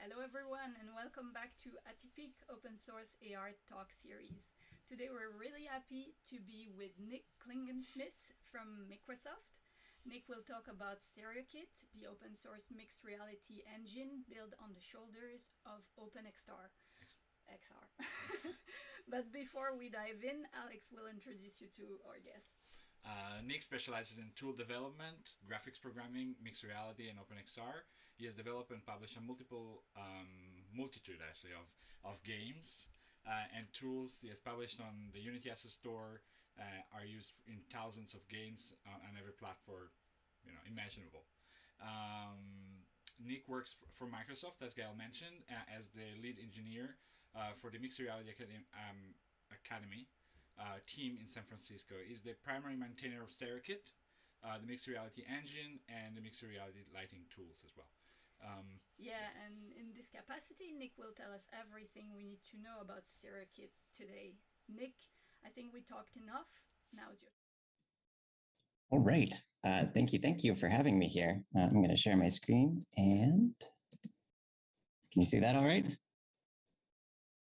Hello everyone and welcome back to ATPeak Open Source AR Talk Series. Today we're really happy to be with Nick Klingensmith from Microsoft. Nick will talk about Stereokit, the open source mixed reality engine built on the shoulders of OpenXR. But before we dive in, Alex will introduce you to our guest. Nick specializes in tool development, graphics programming, mixed reality, and OpenXR. He has developed and published a multitude actually of games and tools. He has published on the Unity Asset Store, are used in thousands of games on every platform, imaginable. Nick works for Microsoft, as Gail mentioned, as the lead engineer for the Mixed Reality Academy team in San Francisco. He's the primary maintainer of Stereokit, the mixed reality engine, and the mixed reality lighting tools as well. And in this capacity, Nick will tell us everything we need to know about Stereokit today. Nick, I think we talked enough. Now is your turn. All right. Thank you for having me here. I'm going to share my screen, and can you see that all right?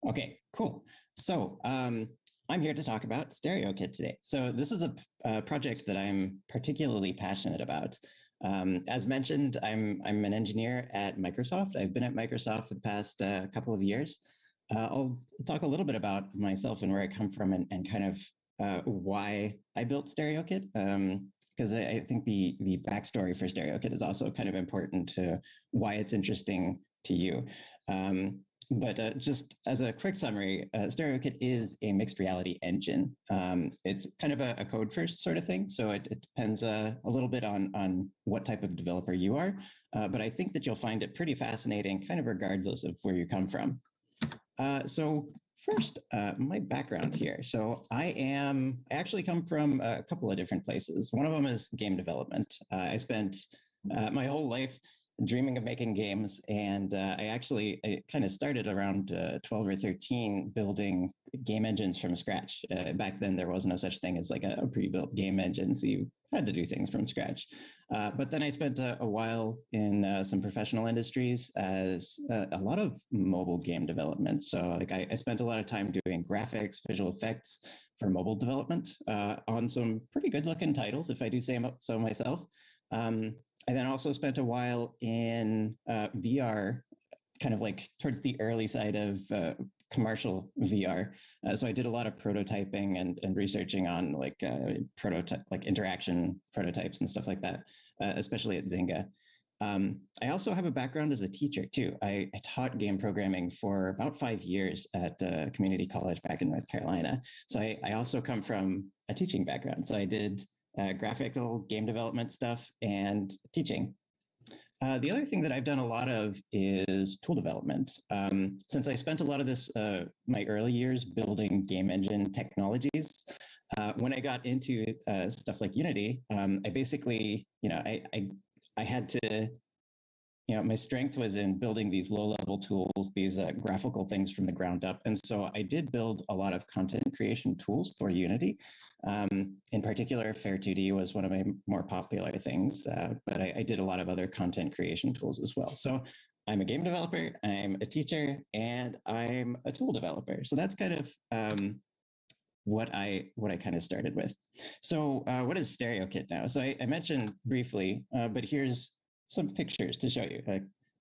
Okay, cool. So I'm here to talk about Stereokit today. So this is a project that I'm particularly passionate about. As mentioned, I'm an engineer at Microsoft. I've been at Microsoft for the past couple of years. I'll talk a little bit about myself and where I come from and kind of why I built Stereokit, because I think the backstory for Stereokit is also kind of important to why it's interesting to you. But just as a quick summary, Stereokit is a mixed reality engine. It's kind of a code first sort of thing. So it depends a little bit on what type of developer you are. But I think that you'll find it pretty fascinating, kind of regardless of where you come from. So first, my background here. So I actually come from a couple of different places. One of them is game development. I spent my whole life dreaming of making games. And I kind of started around 12 or 13 building game engines from scratch. Back then, there was no such thing as like a pre-built game engine. So you had to do things from scratch. But then I spent a while in some professional industries as a lot of mobile game development. So like I spent a lot of time doing graphics, visual effects for mobile development on some pretty good looking titles, if I do say so myself. I then also spent a while in VR, kind of like towards the early side of commercial VR. So I did a lot of prototyping and researching on like interaction prototypes and stuff like that, especially at Zynga. I also have a background as a teacher too. I taught game programming for about 5 years at a community college back in North Carolina. So I also come from a teaching background. So I did graphical game development stuff and teaching. The other thing that I've done a lot of is tool development. Since I spent a lot of my early years building game engine technologies, when I got into stuff like Unity, I basically, I had to, my strength was in building these low-level tools, these graphical things from the ground up. And so I did build a lot of content creation tools for Unity. In particular, Fair2D was one of my more popular things, but I did a lot of other content creation tools as well. So I'm a game developer, I'm a teacher, and I'm a tool developer. So that's kind of what I kind of started with. So what is Stereokit now? So I mentioned briefly, but here's some pictures to show you.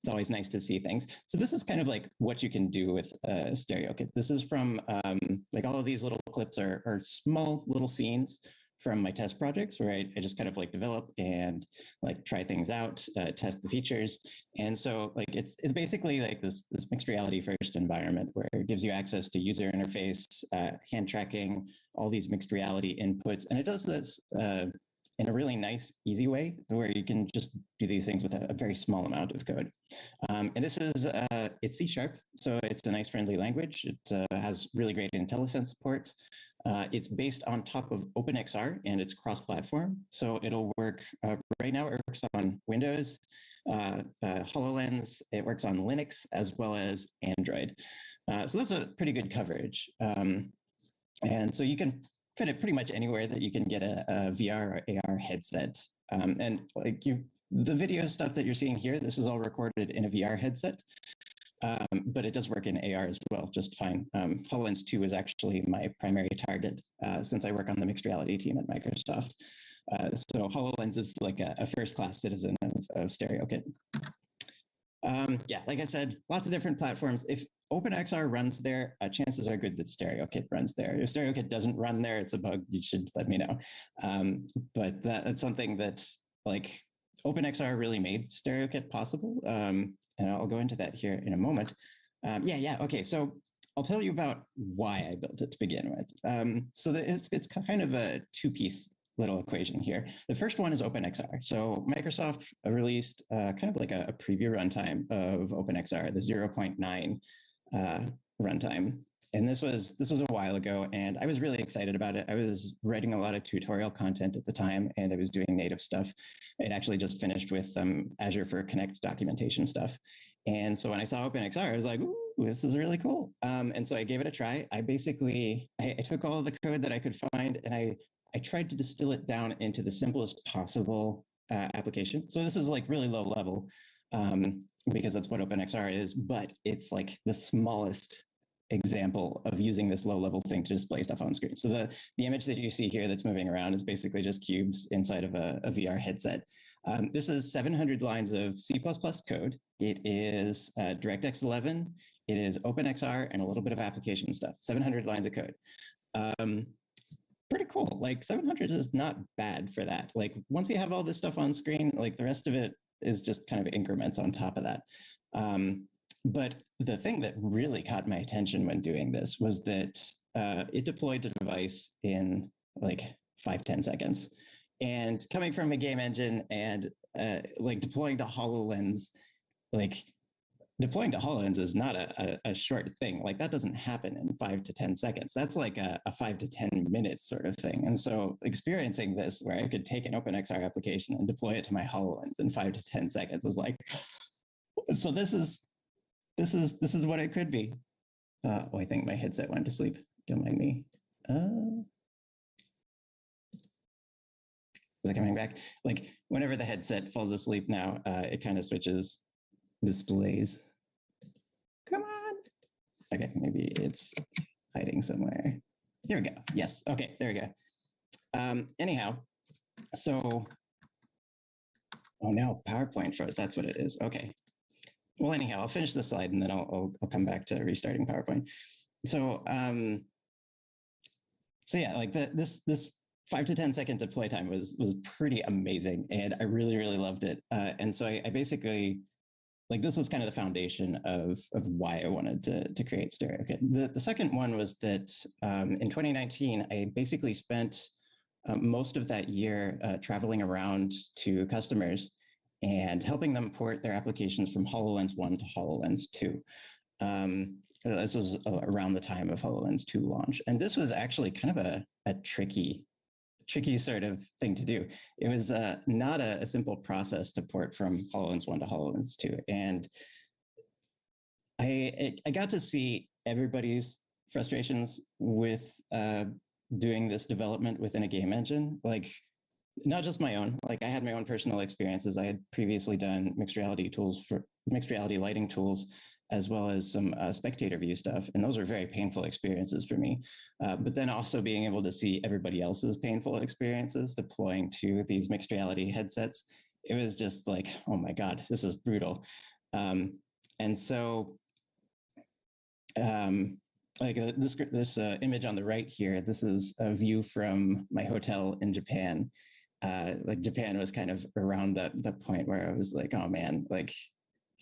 It's always nice to see things. So this is kind of like what you can do with Stereokit. This is from like all of these little clips are small little scenes from my test projects where I just kind of like develop and like try things out, test the features. And so like it's basically like this mixed reality first environment where it gives you access to user interface, hand tracking, all these mixed reality inputs. And it does this in a really nice, easy way where you can just do these things with a very small amount of code. And this is, it's C#, so it's a nice friendly language. It has really great IntelliSense support. It's based on top of OpenXR and it's cross-platform. So it'll work, right now it works on Windows, HoloLens, it works on Linux as well as Android. So that's a pretty good coverage. And so you can fit it pretty much anywhere that you can get a VR or AR headset. And like the video stuff that you're seeing here, this is all recorded in a VR headset. but it does work in AR as well, just fine. HoloLens 2 is actually my primary target since I work on the mixed reality team at Microsoft. So HoloLens is like a first-class citizen of Stereokit. Yeah, like I said, lots of different platforms. If OpenXR runs there, chances are good that Stereokit runs there. If Stereokit doesn't run there, it's a bug. You should let me know. But that's something that like OpenXR really made Stereokit possible. And I'll go into that here in a moment. Yeah. Okay, so I'll tell you about why I built it to begin with. So it's kind of a two-piece little equation here. The first one is OpenXR. So Microsoft released kind of like a preview runtime of OpenXR, the 0.9 runtime. And this was a while ago, and I was really excited about it. I was writing a lot of tutorial content at the time, and I was doing native stuff. It actually just finished with Azure for Connect documentation stuff. And so when I saw OpenXR, I was like, ooh, this is really cool. And so I gave it a try. I took all of the code that I could find, and I tried to distill it down into the simplest possible application. So this is like really low level because that's what OpenXR is, but it's like the smallest example of using this low level thing to display stuff on screen. So the image that you see here that's moving around is basically just cubes inside of a VR headset. This is 700 lines of C++ code. It is DirectX 11. It is OpenXR and a little bit of application stuff, 700 lines of code. Pretty cool. Like 700 is not bad for that. Like once you have all this stuff on screen, like the rest of it is just kind of increments on top of that. But the thing that really caught my attention when doing this was that it deployed to device in like 5-10 seconds. And coming from a game engine and like deploying to HoloLens, deploying to HoloLens is not a short thing. Like that doesn't happen in 5 to 10 seconds. That's like a 5 to 10 minutes sort of thing. And so experiencing this where I could take an OpenXR application and deploy it to my HoloLens in 5 to 10 seconds was like, so this is what it could be. Oh, I think my headset went to sleep. Don't mind me. Is it coming back? Like whenever the headset falls asleep now, it kind of switches displays. Come on. Okay, maybe it's hiding somewhere. Here we go. Yes. Okay, there we go. Anyhow, so, oh no, PowerPoint froze. That's what it is. Okay. Well, anyhow, I'll finish the slide and then I'll come back to restarting PowerPoint. So, yeah, like this 5 to 10 second deploy time was pretty amazing, and I really loved it. And so I basically, like, this was kind of the foundation of why I wanted to create Stereokit. The second one was that in 2019, I basically spent most of that year traveling around to customers and helping them port their applications from HoloLens 1 to HoloLens 2. This was around the time of HoloLens 2 launch. And this was actually kind of a tricky sort of thing to do. It was not a simple process to port from HoloLens 1 to HoloLens 2. And I got to see everybody's frustrations with doing this development within a game engine. Like, not just my own. Like, I had my own personal experiences. I had previously done mixed reality lighting tools, as well as some spectator view stuff. And those were very painful experiences for me. But then also being able to see everybody else's painful experiences deploying to these mixed reality headsets, it was just like, oh my God, this is brutal. And so, like this image on the right here, this is a view from my hotel in Japan. Like Japan was kind of around the point where I was like, oh man, like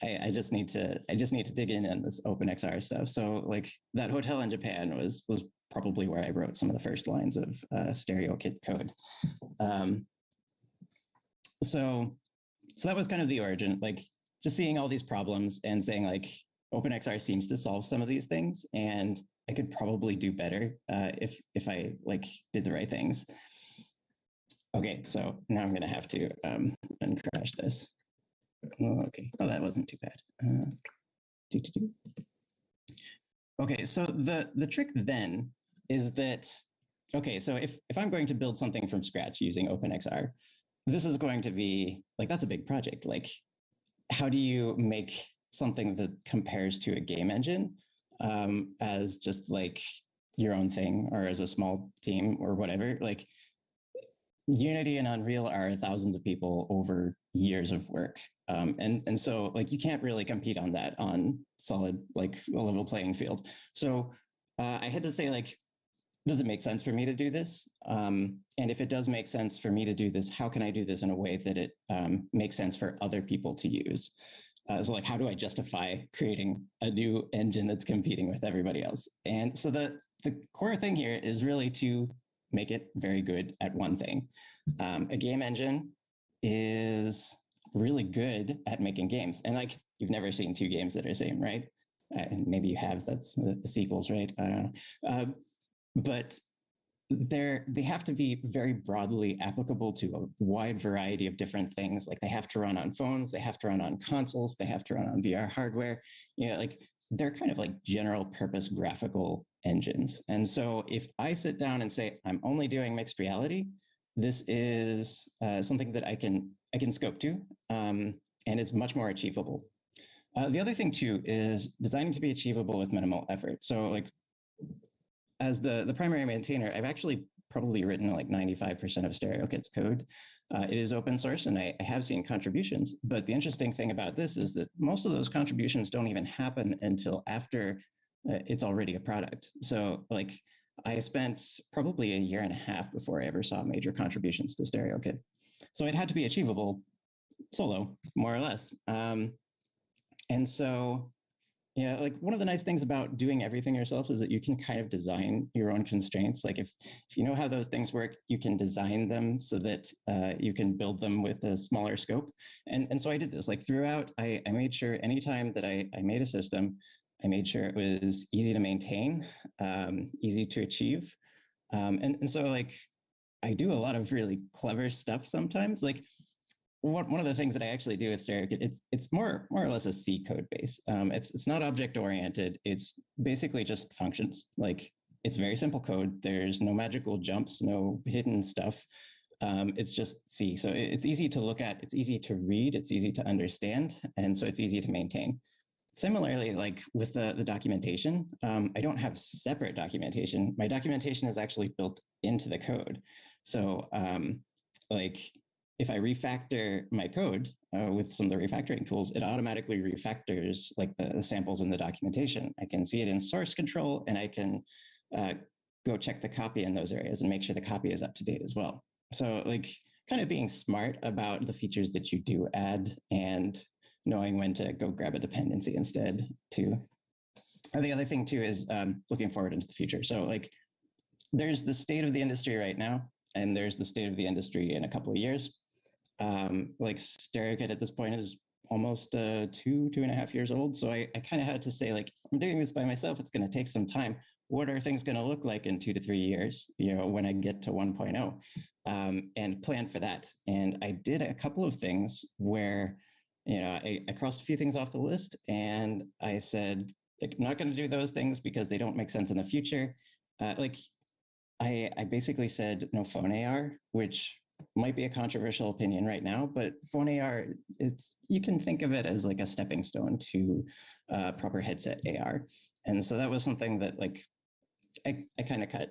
I just need to dig in on this OpenXR stuff. So like that hotel in Japan was probably where I wrote some of the first lines of Stereokit code. So that was kind of the origin, like just seeing all these problems and saying like OpenXR seems to solve some of these things, and I could probably do better if I like did the right things. Okay, so now I'm gonna have to uncrash this. Oh, okay. Oh, that wasn't too bad. Okay, so the trick then is that, okay, so if I'm going to build something from scratch using OpenXR, this is going to be, like, that's a big project. Like, how do you make something that compares to a game engine as just like your own thing or as a small team or whatever. Like Unity and Unreal are thousands of people over years of work. And so like you can't really compete on that on solid, like a level playing field. So I had to say, like, does it make sense for me to do this? And if it does make sense for me to do this, how can I do this in a way that it makes sense for other people to use? So like, how do I justify creating a new engine that's competing with everybody else? And so the core thing here is really to make it very good at one thing. A game engine is really good at making games. And like, you've never seen two games that are the same, right? And maybe you have, that's the sequels, right? I don't know. But they have to be very broadly applicable to a wide variety of different things. Like they have to run on phones, they have to run on consoles, they have to run on VR hardware. You know, like they're kind of like general purpose graphical engines. And so if I sit down and say, I'm only doing mixed reality, this is something that I can scope to, and it's much more achievable. The other thing too is designing to be achievable with minimal effort. So like, as the primary maintainer, I've actually probably written like 95% of Stereokit's code. It is open source and I have seen contributions, but the interesting thing about this is that most of those contributions don't even happen until after it's already a product. So like I spent probably a year and a half before I ever saw major contributions to Stereokit. So it had to be achievable solo, more or less. And so yeah, like one of the nice things about doing everything yourself is that you can kind of design your own constraints. Like if you know how those things work, you can design them so that you can build them with a smaller scope. And so I did this. Like throughout, I made sure anytime that I made a system, I made sure it was easy to maintain, easy to achieve. And so like I do a lot of really clever stuff sometimes. Like one of the things that I actually do with Stereokit, it's more or less a C code base. It's not object oriented. It's basically just functions. Like it's very simple code. There's no magical jumps, no hidden stuff. It's just C. So it's easy to look at. It's easy to read. It's easy to understand, and so it's easy to maintain. Similarly, like with the documentation, I don't have separate documentation. My documentation is actually built into the code. So like if I refactor my code with some of the refactoring tools, it automatically refactors like the samples in the documentation. I can see it in source control and I can go check the copy in those areas and make sure the copy is up to date as well. So like kind of being smart about the features that you do add and knowing when to go grab a dependency instead too. And the other thing too is looking forward into the future. So like there's the state of the industry right now, and there's the state of the industry in a couple of years. Like Stereokit at this point is almost 2.5 years old. So I kind of had to say, like, I'm doing this by myself. It's going to take some time. What are things going to look like in 2 to 3 years, you know, when I get to 1.0, and plan for that. And I did a couple of things where, you know, I crossed a few things off the list and I said, like, I'm not going to do those things because they don't make sense in the future. Like I basically said no phone AR, which might be a controversial opinion right now, but phone AR, you can think of it as like a stepping stone to proper headset AR. And so that was something that like I kind of cut.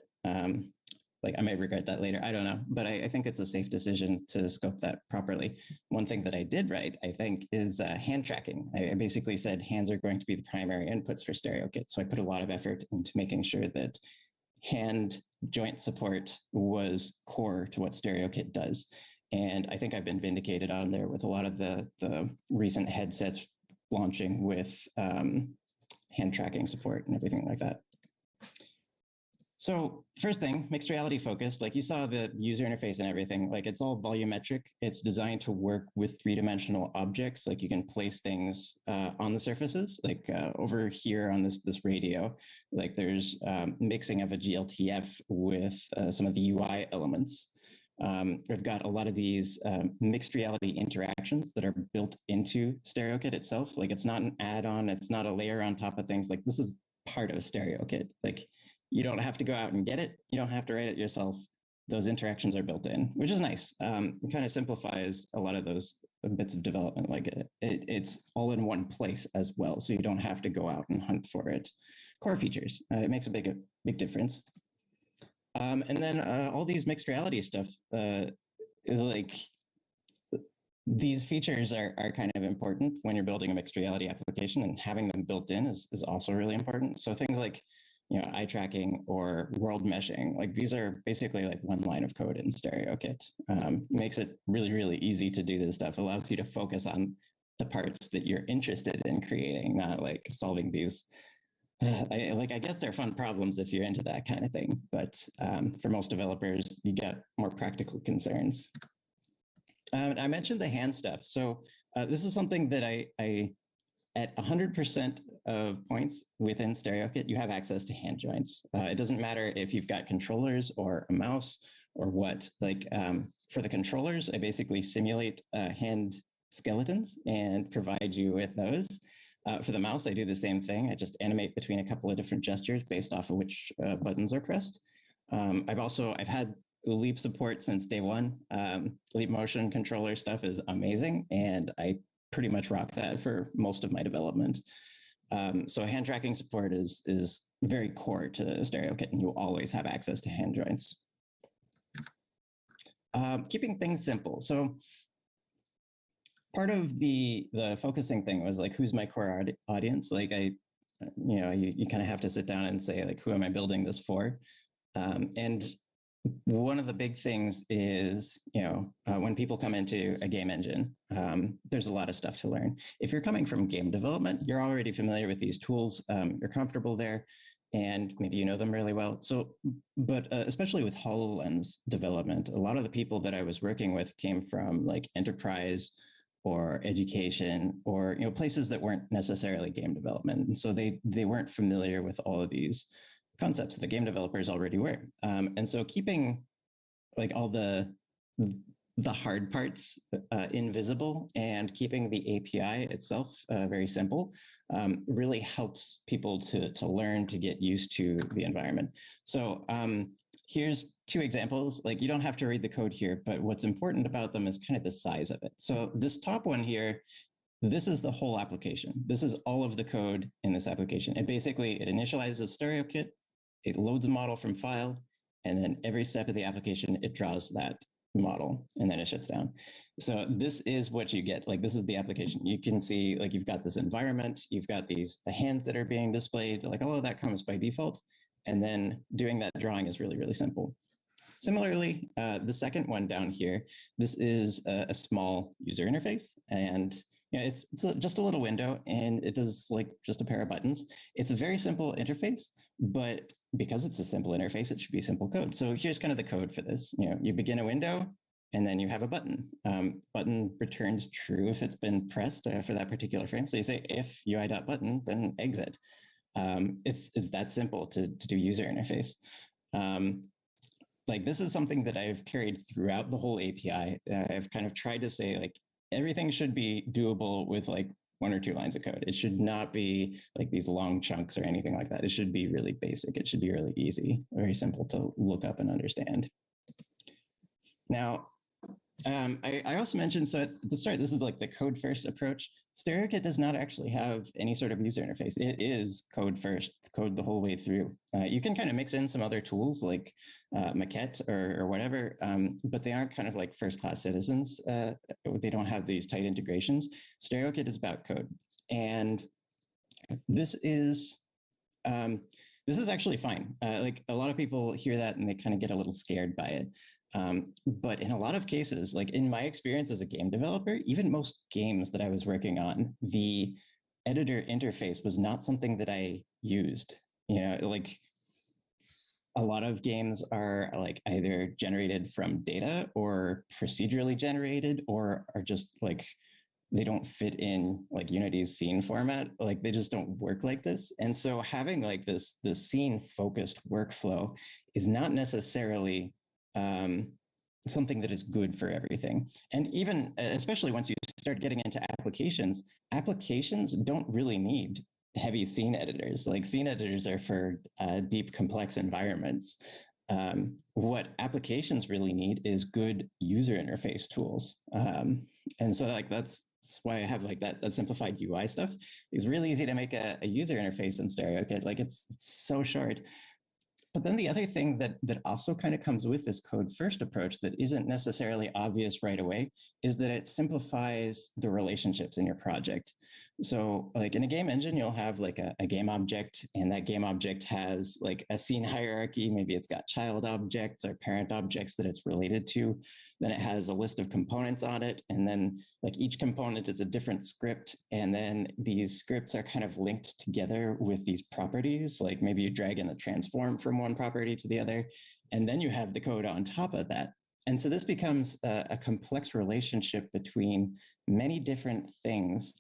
Like I might regret that later. I don't know, but I think it's a safe decision to scope that properly. One thing that I did right, I think, is hand tracking. I basically said hands are going to be the primary inputs for Stereokit. So I put a lot of effort into making sure that hand joint support was core to what Stereokit does. And I think I've been vindicated on there with a lot of the recent headsets launching with hand tracking support and everything like that. So first thing, mixed reality focused, like you saw the user interface and everything, like it's all volumetric. It's designed to work with 3-dimensional objects. Like you can place things on the surfaces, like over here on this radio, like there's mixing of a GLTF with some of the UI elements. We've got a lot of these mixed reality interactions that are built into Stereokit itself. Like it's not an add-on, it's not a layer on top of things. Like this is part of Stereokit. Like you don't have to go out and get it. You don't have to write it yourself. Those interactions are built in, which is nice. It kind of simplifies a lot of those bits of development. Like it's all in one place as well, so you don't have to go out and hunt for it. Core features, it makes a big difference. And then all these mixed reality stuff, like these features are kind of important when you're building a mixed reality application, and having them built in is also really important. So things like, you know, eye tracking or world meshing, like these are basically like one line of code in Stereokit. Makes it really, really easy to do this stuff. Allows you to focus on the parts that you're interested in creating, not like solving these. I guess they're fun problems if you're into that kind of thing, but for most developers, you get more practical concerns. I mentioned the hand stuff. So this is something that I at 100% of points within Stereokit, you have access to hand joints. It doesn't matter if you've got controllers or a mouse or what. Like for the controllers, I basically simulate hand skeletons and provide you with those. For the mouse, I do the same thing. I just animate between a couple of different gestures based off of which buttons are pressed. I've had Leap support since day one. Leap motion controller stuff is amazing, and I pretty much rock that for most of my development. So hand tracking support is very core to Stereokit, and you always have access to hand joints. Keeping things simple. So part of the focusing thing was like, who's my core audience? Like you kind of have to sit down and say, like, who am I building this for? And one of the big things is, when people come into a game engine, there's a lot of stuff to learn. If you're coming from game development, you're already familiar with these tools, you're comfortable there, and maybe you know them really well. So, but especially with HoloLens development, a lot of the people that I was working with came from like enterprise or education or places that weren't necessarily game development. And so they weren't familiar with all of these concepts that game developers already were. And so keeping like all the hard parts invisible and keeping the API itself very simple really helps people to learn to get used to the environment. So here's two examples. Like, you don't have to read the code here, but what's important about them is kind of the size of it. So this top one here, this is the whole application. This is all of the code in this application. It initializes Stereokit, it loads a model from file, and then every step of the application, it draws that model, and then it shuts down. So this is what you get. Like, this is the application. You can see, like, you've got this environment, you've got the hands that are being displayed, like all of that comes by default. And then doing that drawing is really, really simple. Similarly, the second one down here, this is a small user interface, and it's just a little window, and it does like just a pair of buttons. It's a very simple interface, but because it's a simple interface, it should be simple code. So here's kind of the code for this. You begin a window, and then you have a button. Button returns true if it's been pressed for that particular frame. So you say if UI.button, then exit. It's that simple to do user interface. Like, this is something that I've carried throughout the whole API. I've kind of tried to say, like, everything should be doable with like 1 or 2 lines of code. It should not be like these long chunks or anything like that. It should be really basic. It should be really easy, very simple to look up and understand. Now, I also mentioned, so at the start, this is like the code first approach. Stereokit does not actually have any sort of user interface. It is code first, code the whole way through. You can kind of mix in some other tools like Maquette or whatever, but they aren't kind of like first-class citizens. They don't have these tight integrations. Stereokit is about code. And this is actually fine. Like, a lot of people hear that and they kind of get a little scared by it. But in a lot of cases, like in my experience as a game developer, even most games that I was working on, the editor interface was not something that I used. Like, a lot of games are like either generated from data or procedurally generated, or are just like, they don't fit in like Unity's scene format. Like, they just don't work like this. And so having like this scene focused workflow is not necessarily something that is good for everything. And even, especially once you start getting into applications don't really need heavy scene editors. Like, scene editors are for deep, complex environments. What applications really need is good user interface tools. And so like that's why I have like that simplified UI stuff. It's really easy to make a user interface in Stereokit. Like it's so short. But then the other thing that also kind of comes with this code first approach that isn't necessarily obvious right away is that it simplifies the relationships in your project. So like in a game engine, you'll have like a game object, and that game object has like a scene hierarchy. Maybe it's got child objects or parent objects that it's related to. Then it has a list of components on it. And then like each component is a different script. And then these scripts are kind of linked together with these properties. Like maybe you drag in the transform from one property to the other, and then you have the code on top of that. And so this becomes a complex relationship between many different things,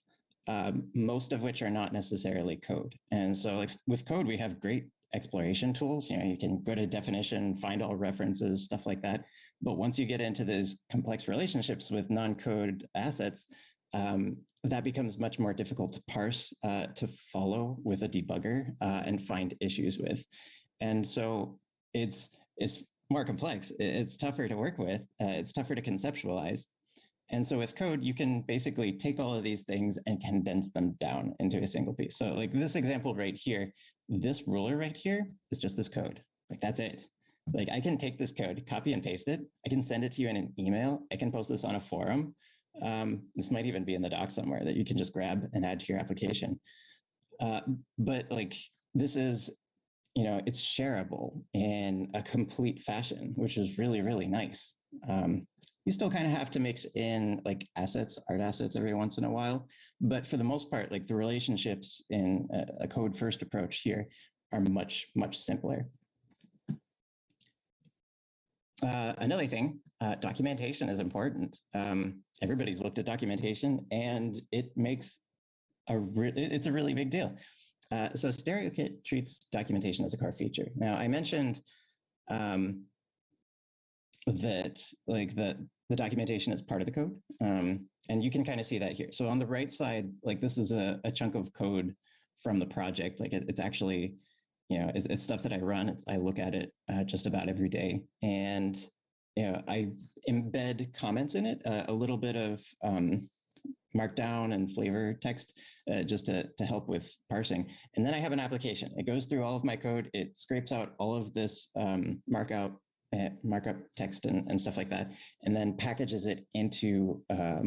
most of which are not necessarily code. And so like with code, we have great exploration tools. You know, you can go to definition, find all references, stuff like that. But once you get into these complex relationships with non-code assets, that becomes much more difficult to parse, to follow with a debugger, and find issues with. And so it's more complex. It's tougher to work with. It's tougher to conceptualize. And so with code, you can basically take all of these things and condense them down into a single piece. So like this example right here, this ruler right here is just this code. Like that's it. Like I can take this code, copy and paste it. I can send it to you in an email. I can post this on a forum. This might even be in the doc somewhere that you can just grab and add to your application. But like this is, you know, it's shareable in a complete fashion, which is really, really nice. You still kind of have to mix in like assets, art assets every once in a while. But for the most part, like the relationships in a code first approach here are much, much simpler. Another thing, documentation is important. Everybody's looked at documentation, and it makes it's a really big deal. So Stereokit treats documentation as a core feature. Now, I mentioned that like the documentation is part of the code, and you can kind of see that here. So on the right side, like this is a chunk of code from the project. Like it's actually, you know, it's stuff that I run. I look at it just about every day, and you know, I embed comments in it, a little bit of markdown and flavor text, just to help with parsing. And then I have an application. It goes through all of my code. It scrapes out all of this markup text and stuff like that, and then packages it into a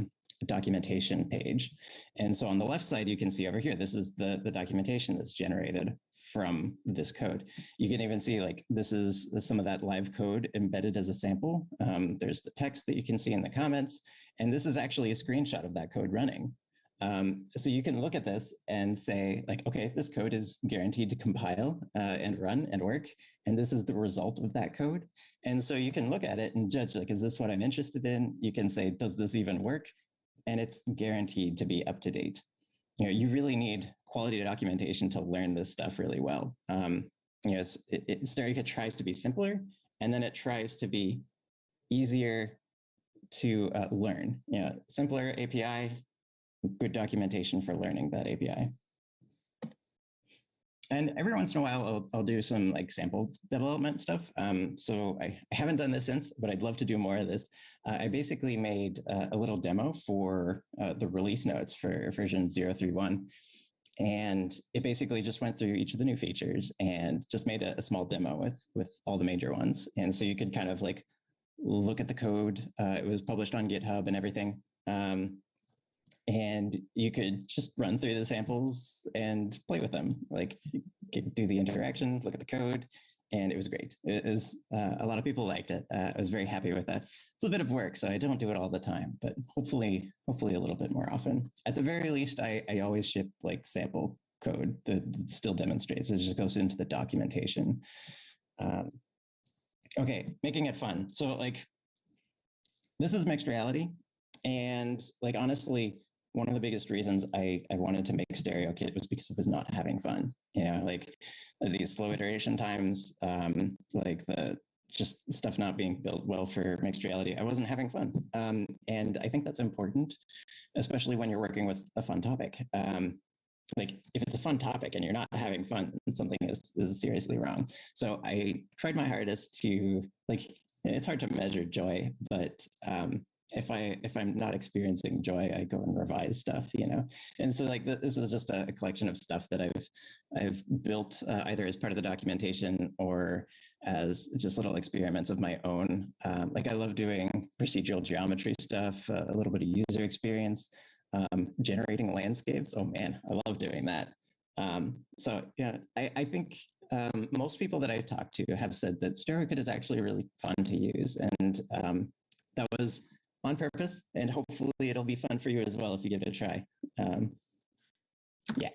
documentation page. And so on the left side, you can see over here, this is the documentation that's generated from this code. You can even see like this is some of that live code embedded as a sample. There's the text that you can see in the comments, and this is actually a screenshot of that code running. So you can look at this and say like, okay, this code is guaranteed to compile and run and work, and this is the result of that code. And so you can look at it and judge like, is this what I'm interested in? You can say, does this even work? And it's guaranteed to be up to date. You know, you really need quality documentation to learn this stuff really well. You know, Stereokit tries to be simpler, and then it tries to be easier to learn. You know, simpler API, good documentation for learning that API. And every once in a while, I'll do some like sample development stuff. So I haven't done this since, but I'd love to do more of this. I basically made a little demo for the release notes for version 0.3.1. And it basically just went through each of the new features and just made a small demo with all the major ones. And so you could kind of like look at the code. It was published on GitHub and everything. And you could just run through the samples and play with them, like do the interaction, look at the code, and it was great. It was, a lot of people liked it. I was very happy with that. It's a bit of work, so I don't do it all the time, but hopefully a little bit more often. At the very least, I always ship like sample code that still demonstrates. It just goes into the documentation. Okay, making it fun. So like, this is mixed reality. And like, honestly, one of the biggest reasons I wanted to make Stereokit was because it was not having fun. You know, like these slow iteration times, like the just stuff not being built well for mixed reality. I wasn't having fun. And I think that's important, especially when you're working with a fun topic. Like if it's a fun topic and you're not having fun, something is seriously wrong. So I tried my hardest to like, it's hard to measure joy, but if I'm not experiencing joy, I go and revise stuff, you know. And so like this is just a collection of stuff that I've built either as part of the documentation or as just little experiments of my own. Like I love doing procedural geometry stuff, a little bit of user experience, generating landscapes. Oh man, I love doing that. So yeah, I think most people that I've talked to have said that Stereokit is actually really fun to use, and that was on purpose, and hopefully it'll be fun for you as well if you give it a try. Yeah,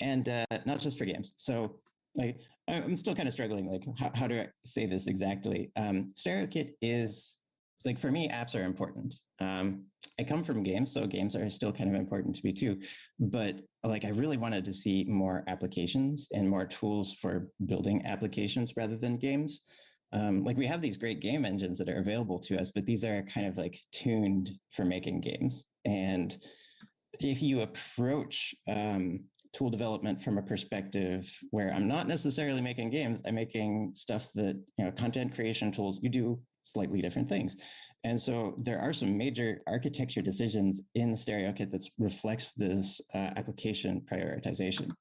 and not just for games. So like I'm still kind of struggling, like how do I say this exactly? Stereokit is, like for me, apps are important. I come from games, so games are still kind of important to me too. But like I really wanted to see more applications and more tools for building applications rather than games. Like we have these great game engines that are available to us, but these are kind of like tuned for making games. And if you approach tool development from a perspective where I'm not necessarily making games, I'm making stuff that, you know, content creation tools, you do slightly different things. And so there are some major architecture decisions in the Stereokit that reflects this application prioritization.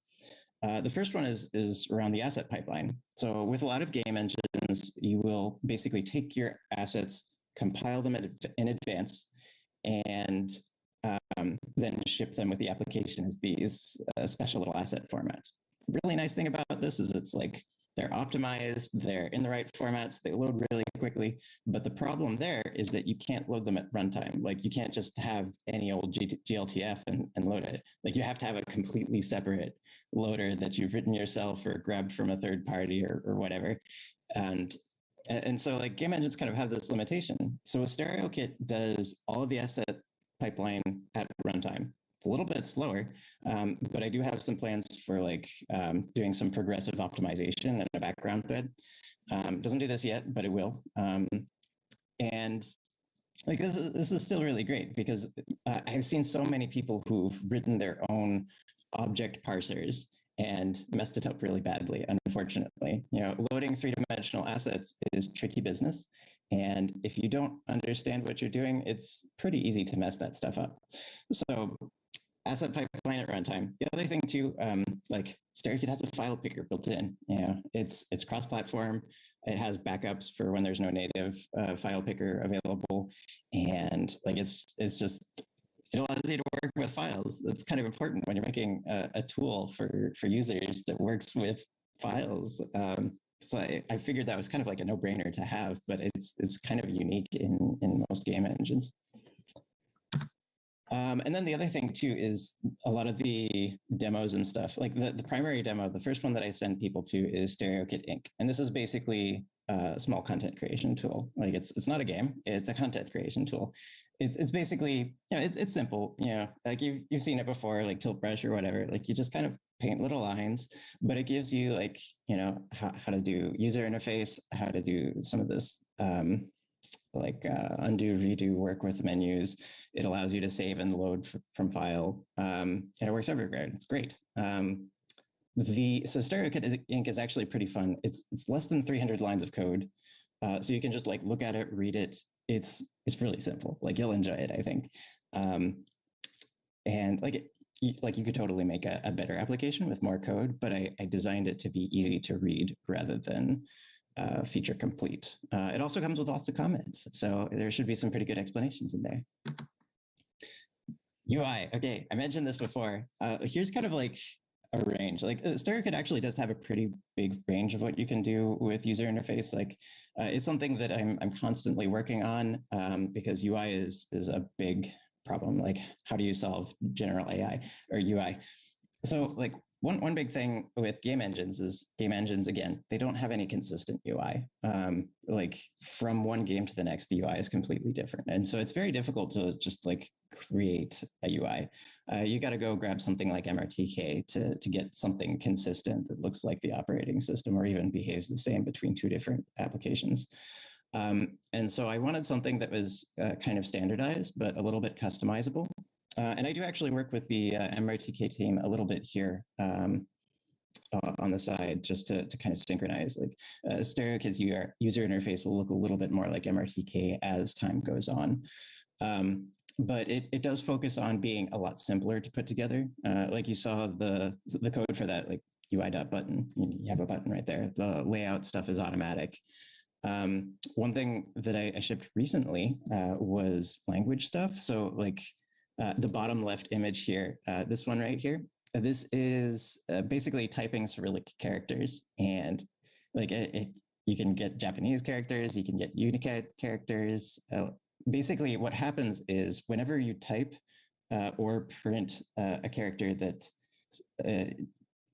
The first one is around the asset pipeline. So with a lot of game engines, you will basically take your assets, compile them in advance, and then ship them with the application as these special little asset formats. Really nice thing about this is it's like they're optimized, they're in the right formats, they load really quickly. But the problem there is that you can't load them at runtime. Like you can't just have any old GLTF and load it. Like you have to have a completely separate loader that you've written yourself or grabbed from a third party or whatever. And so like game engines kind of have this limitation. So Stereokit does all of the asset pipeline at runtime. It's a little bit slower, but I do have some plans for like doing some progressive optimization in a background thread. Doesn't do this yet, but it will. And like this is still really great because I've seen so many people who've written their own object parsers and messed it up really badly, unfortunately. You know, loading three-dimensional assets is tricky business. And if you don't understand what you're doing, it's pretty easy to mess that stuff up. So asset pipeline at runtime. The other thing too, like Stereokit has a file picker built in. You know, it's cross-platform. It has backups for when there's no native file picker available, and like it's just, it allows you to work with files. That's kind of important when you're making a tool for users that works with files. So I figured that was kind of like a no-brainer to have, but it's kind of unique in most game engines. And then the other thing too is a lot of the demos and stuff. Like the primary demo, the first one that I send people to is Stereokit Inc. And this is basically a small content creation tool. Like it's not a game, it's a content creation tool. It's basically, you know, it's simple, you know, like you've seen it before, like tilt brush or whatever. Like you just kind of paint little lines, but it gives you like, you know, how to do user interface, how to do some of this undo, redo work with menus. It allows you to save and load from file. And it works everywhere. It's great. So Stereokit Inc. is actually pretty fun. It's less than 300 lines of code. So you can just like look at it, read it. It's really simple. Like you'll enjoy it, I think. And like you could totally make a better application with more code, but I designed it to be easy to read rather than feature complete. It also comes with lots of comments, so there should be some pretty good explanations in there. UI, okay, I mentioned this before. Here's kind of like a range. Like Stereokit actually does have a pretty big range of what you can do with user interface. Like it's something that I'm constantly working on because UI is a big problem. Like how do you solve general AI or UI? So like one big thing with game engines is again, they don't have any consistent UI. Like from one game to the next, the UI is completely different. And so it's very difficult to just like create a UI. You got to go grab something like MRTK to get something consistent that looks like the operating system or even behaves the same between two different applications. And so I wanted something that was kind of standardized, but a little bit customizable. And I do actually work with the MRTK team a little bit here. on the side just to kind of synchronize. Like Stereokit's user interface will look a little bit more like MRTK as time goes on. But it does focus on being a lot simpler to put together. Like you saw the code for that, like UI.button, you have a button right there. The layout stuff is automatic. One thing that I shipped recently was language stuff. So like the bottom left image here, this one right here, this is basically typing Cyrillic characters. And like you can get Japanese characters, you can get Unicode characters. Basically what happens is whenever you type or print a character that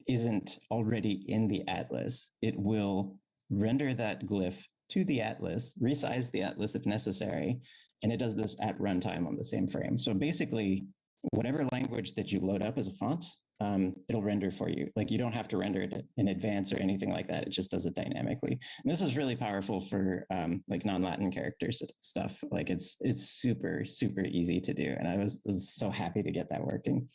isn't already in the atlas, it will render that glyph to the atlas, resize the atlas if necessary, and it does this at runtime on the same frame. So basically, whatever language that you load up as a font, it'll render for you. Like you don't have to render it in advance or anything like that. It just does it dynamically. And this is really powerful for like non-Latin characters stuff. Like it's super, super easy to do. And I was so happy to get that working.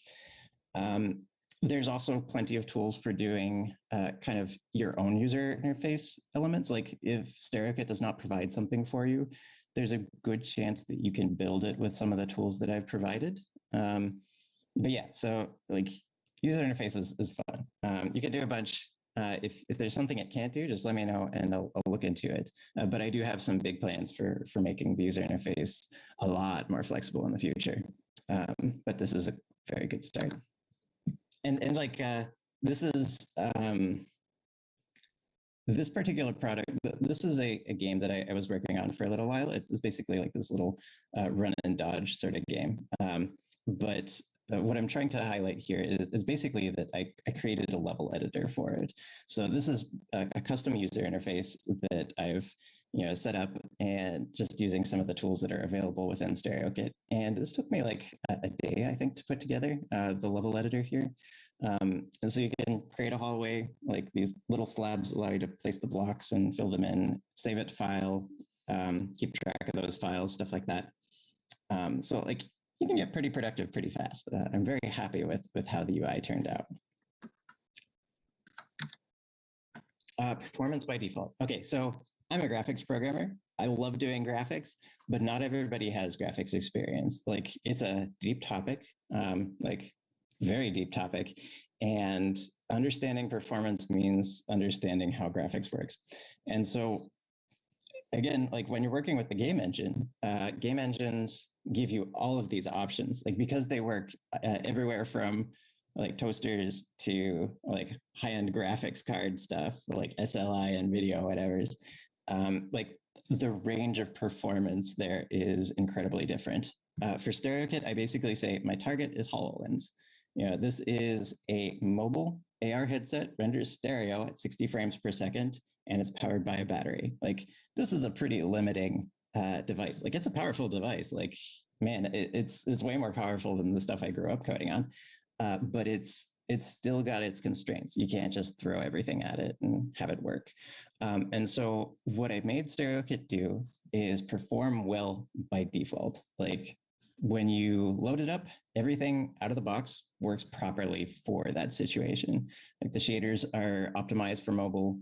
There's also plenty of tools for doing kind of your own user interface elements. Like if Stereokit does not provide something for you, there's a good chance that you can build it with some of the tools that I've provided. But yeah, so like user interface is fun. You can do a bunch. If there's something it can't do, just let me know and I'll look into it. But I do have some big plans for making the user interface a lot more flexible in the future. But this is a very good start. And like this is this particular product. This is a game that I was working on for a little while. It's basically like this little run and dodge sort of game. But what I'm trying to highlight here is basically that I created a level editor for it. So this is a custom user interface that I've set up and just using some of the tools that are available within Stereokit. And this took me like a day, I think, to put together the level editor here. And so you can create a hallway, like these little slabs allow you to place the blocks and fill them in, save it to file, keep track of those files, stuff like that. So like you can get pretty productive pretty fast. I'm very happy with how the UI turned out. Performance by default. Okay, so I'm a graphics programmer. I love doing graphics, but not everybody has graphics experience. Like it's a deep topic, like very deep topic. And understanding performance means understanding how graphics works. And so again, like when you're working with the game engine, game engines give you all of these options, like because they work everywhere from like toasters to like high-end graphics card stuff, like SLI and video, whatever's. Like the range of performance there is incredibly different. For Stereokit, I basically say my target is HoloLens. This is a mobile AR headset, renders stereo at 60 frames per second, and it's powered by a battery. Like this is a pretty limiting device. Like it's a powerful device. Like, man, it's way more powerful than the stuff I grew up coding on. But it's still got its constraints. You can't just throw everything at it and have it work. And so what I made Stereokit do is perform well by default. Like when you load it up, everything out of the box works properly for that situation. Like the shaders are optimized for mobile.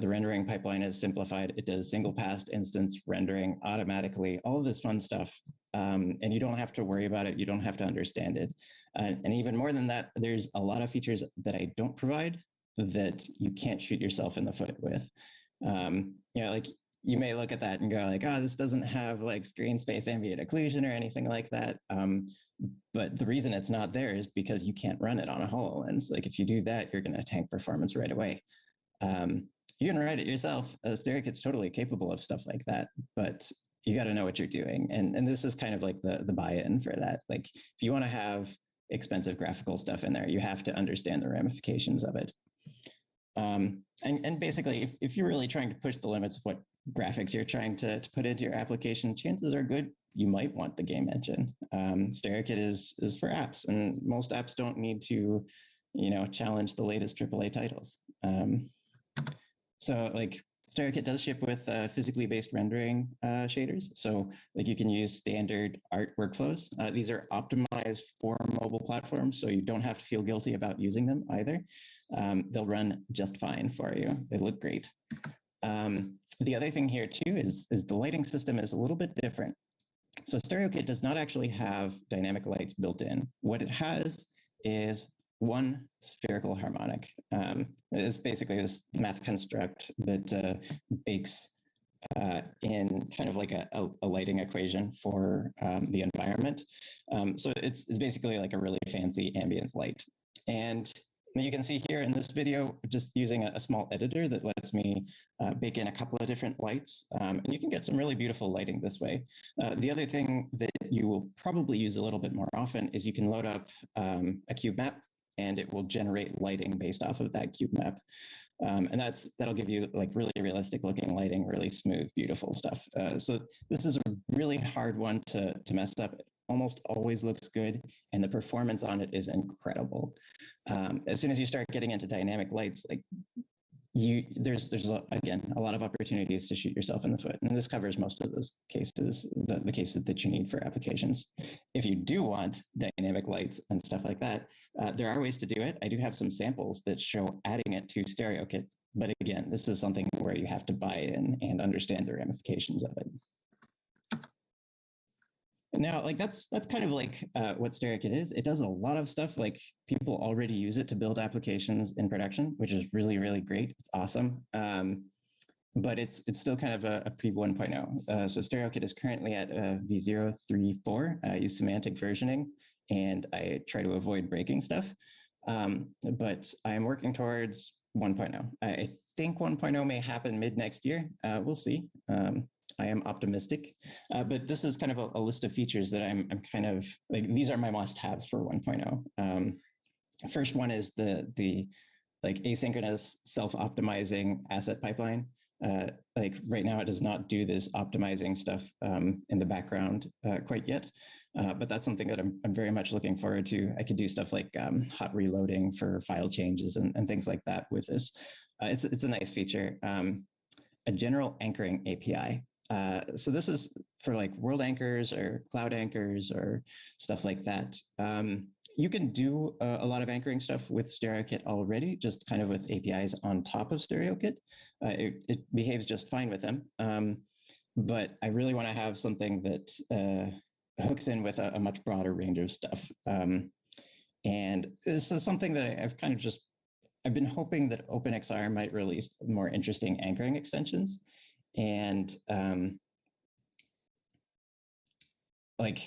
The rendering pipeline is simplified. It does single passed instance rendering automatically, all of this fun stuff. And you don't have to worry about it. You don't have to understand it. And even more than that, there's a lot of features that I don't provide that you can't shoot yourself in the foot with. Like you may look at that and go like, oh, this doesn't have like screen space ambient occlusion or anything like that. But the reason it's not there is because you can't run it on a HoloLens. Like if you do that, you're going to tank performance right away. You can write it yourself. Stereokit's totally capable of stuff like that, but you got to know what you're doing. And this is kind of like the buy-in for that. Like if you want to have expensive graphical stuff in there, you have to understand the ramifications of it. And basically, if you're really trying to push the limits of what graphics you're trying to put into your application, chances are good you might want the game engine. Stereokit is for apps, and most apps don't need to, challenge the latest AAA titles. So like Stereokit does ship with physically based rendering shaders. So like you can use standard art workflows. These are optimized for mobile platforms, so you don't have to feel guilty about using them either. They'll run just fine for you. They look great. The other thing here too is the lighting system is a little bit different. So Stereokit does not actually have dynamic lights built in. What it has is one spherical harmonic. It's basically this math construct that bakes in kind of like a lighting equation for the environment. So it's basically like a really fancy ambient light. And you can see here in this video, just using a small editor that lets me bake in a couple of different lights. And you can get some really beautiful lighting this way. The other thing that you will probably use a little bit more often is you can load up a cube map, and it will generate lighting based off of that cube map. And that'll give you like really realistic looking lighting, really smooth, beautiful stuff. So this is a really hard one to mess up. It almost always looks good, and the performance on it is incredible. As soon as you start getting into dynamic lights, like there's again a lot of opportunities to shoot yourself in the foot, and this covers most of those cases, the cases that you need for applications. If you do want dynamic lights and stuff like that, there are ways to do it. I do have some samples that show adding it to Stereokit, but again, this is something where you have to buy in and understand the ramifications of it. Now, like that's kind of like what Stereokit is. It does a lot of stuff. Like people already use it to build applications in production, which is really, really great. It's awesome. But it's still kind of a pre 1.0. So Stereokit is currently at v0.3.4. I use semantic versioning, and I try to avoid breaking stuff. But I am working towards 1.0. I think 1.0 may happen mid next year. We'll see. I am optimistic, but this is kind of a list of features that I'm kind of like, these are my must-haves for 1.0. First one is the like asynchronous self-optimizing asset pipeline. Like right now, it does not do this optimizing stuff in the background quite yet, but that's something that I'm very much looking forward to. I could do stuff like hot reloading for file changes and things like that with this. It's a nice feature. A general anchoring API. So this is for like world anchors or cloud anchors or stuff like that. You can do a lot of anchoring stuff with Stereokit already, just kind of with APIs on top of Stereokit. It behaves just fine with them. But I really want to have something that hooks in with a much broader range of stuff. And this is something that I've been hoping that OpenXR might release more interesting anchoring extensions. And like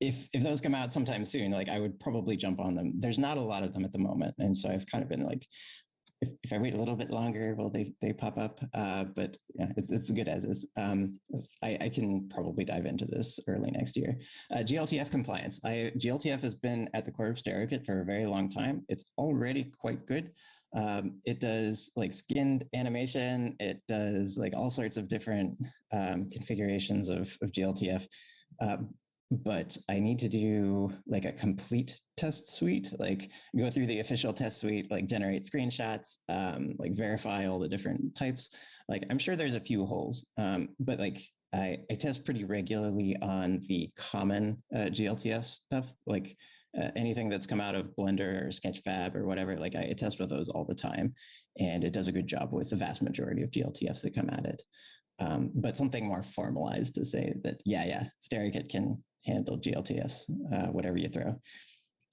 if those come out sometime soon, like I would probably jump on them. There's not a lot of them at the moment, and so I've kind of been like, if I wait a little bit longer, will they pop up? But yeah, it's good as is. I can probably dive into this early next year. GLTF compliance. GLTF has been at the core of Stereokit for a very long time. It's already quite good. It does like skinned animation. It does like all sorts of different configurations of GLTF. But I need to do like a complete test suite, like go through the official test suite, like generate screenshots, like verify all the different types. Like I'm sure there's a few holes, but like I test pretty regularly on the common GLTF stuff, like anything that's come out of Blender or Sketchfab or whatever. Like I test with those all the time, and it does a good job with the vast majority of GLTFs that come at it. But something more formalized to say that, yeah, Stereokit can handle GLTFs, whatever you throw.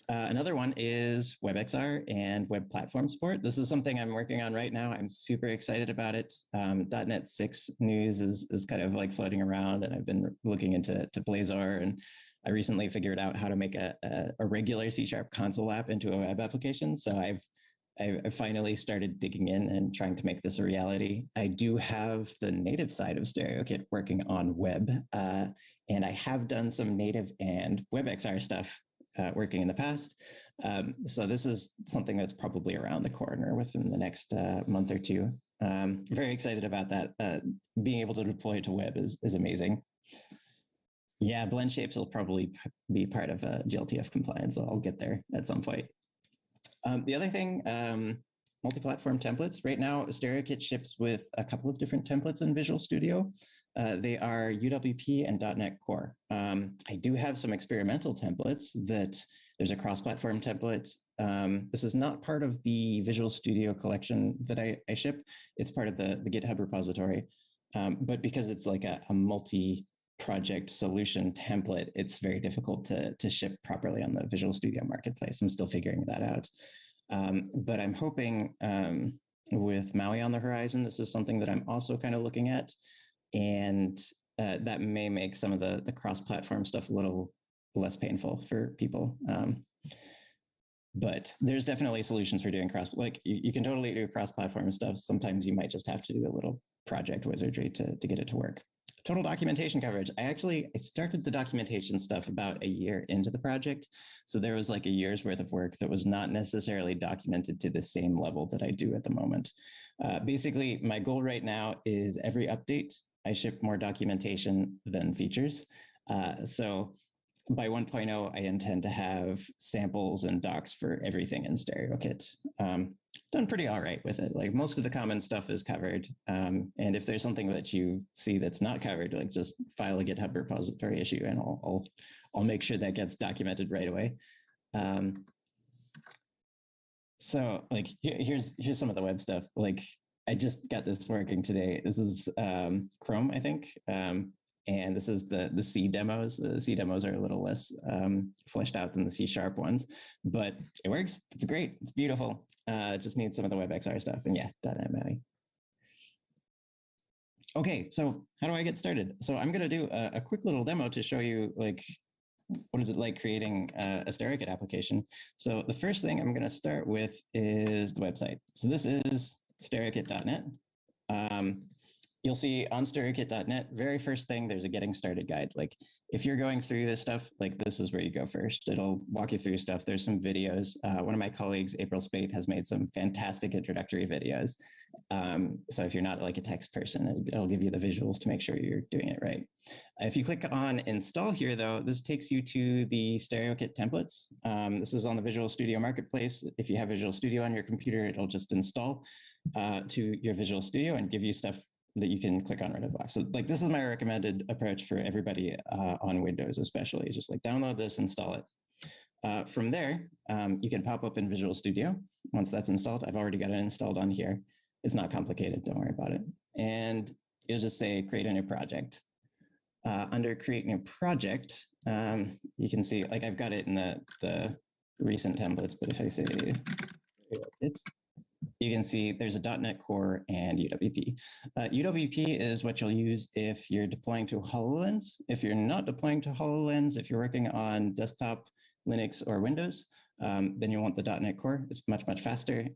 Another one is WebXR and web platform support. This is something I'm working on right now. I'm super excited about it. .NET 6 news is kind of like floating around, and I've been looking into Blazor, and I recently figured out how to make a regular C# console app into a web application. So I finally started digging in and trying to make this a reality. I do have the native side of Stereokit working on web, and I have done some native and WebXR stuff working in the past. So this is something that's probably around the corner within the next month or two. Very excited about that. Being able to deploy to web is amazing. Yeah, blend shapes will probably be part of GLTF compliance. So I'll get there at some point. The other thing, multi-platform templates. Right now, Stereokit ships with a couple of different templates in Visual Studio. They are UWP and .NET Core. I do have some experimental templates that there's a cross-platform template. This is not part of the Visual Studio collection that I ship. It's part of the GitHub repository. But because it's like a multi-project solution template, it's very difficult to ship properly on the Visual Studio marketplace. I'm still figuring that out. But I'm hoping with Maui on the horizon, this is something that I'm also kind of looking at. And that may make some of the cross-platform stuff a little less painful for people. But there's definitely solutions for doing like you can totally do cross-platform stuff. Sometimes you might just have to do a little project wizardry to get it to work. Total documentation coverage. I started the documentation stuff about a year into the project. So there was like a year's worth of work that was not necessarily documented to the same level that I do at the moment. Basically, my goal right now is every update, I ship more documentation than features. So by 1.0, I intend to have samples and docs for everything in Stereokit. Done pretty all right with it. Like most of the common stuff is covered. And if there's something that you see that's not covered, like just file a GitHub repository issue and I'll make sure that gets documented right away. So like here's some of the web stuff. Like I just got this working today. This is Chrome, I think. And this is the C demos. The C demos are a little less fleshed out than the C# ones, but it works. It's great. It's beautiful. It just needs some of the WebXR stuff. And yeah, .NET Maui. Okay, so how do I get started? So I'm going to do a quick little demo to show you like what is it like creating a Stereokit application. So the first thing I'm going to start with is the website. So this is stereokit.net. You'll see on stereokit.net, very first thing, there's a getting started guide. Like if you're going through this stuff, like this is where you go first. It'll walk you through stuff. There's some videos. One of my colleagues, April Spate, has made some fantastic introductory videos. So if you're not like a text person, it'll give you the visuals to make sure you're doing it right. If you click on install here though, this takes you to the Stereokit templates. This is on the Visual Studio Marketplace. If you have Visual Studio on your computer, it'll just install to your Visual Studio and give you stuff that you can click on right out of the box. So like this is my recommended approach for everybody on Windows, especially just like download this, install it. From there, you can pop up in Visual Studio. Once that's installed, I've already got it installed on here. It's not complicated, don't worry about it. And you'll just say create a new project. Under create new project, you can see like I've got it in the recent templates, but if I say it's, you can see there's a .NET Core and UWP. UWP is what you'll use if you're deploying to HoloLens. If you're not deploying to HoloLens, if you're working on desktop, Linux, or Windows, then you want the .NET Core. It's much, much faster.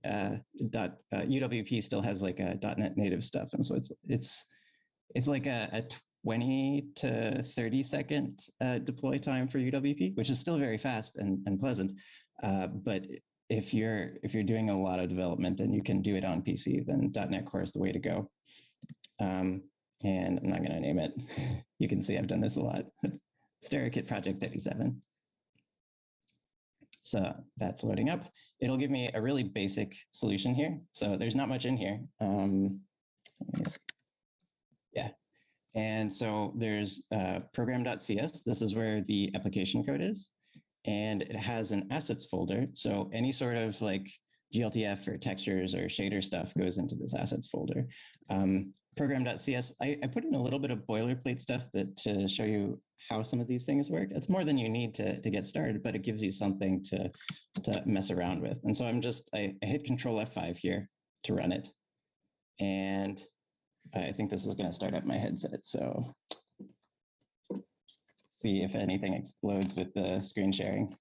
UWP still has like a .NET native stuff. And so it's like a 20 to 30 second deploy time for UWP, which is still very fast and pleasant. But if you're doing a lot of development and you can do it on PC, then .NET Core is the way to go. And I'm not going to name it. You can see I've done this a lot. Stereokit Project 37. So that's loading up. It'll give me a really basic solution here. So there's not much in here. Yeah. And so there's program.cs. This is where the application code is. And it has an assets folder. So any sort of like GLTF or textures or shader stuff goes into this assets folder. Program.cs, I put in a little bit of boilerplate stuff to show you how some of these things work. It's more than you need to get started, but it gives you something to mess around with. And so I hit Control F5 here to run it. And I think this is going to start up my headset. So see if anything explodes with the screen sharing.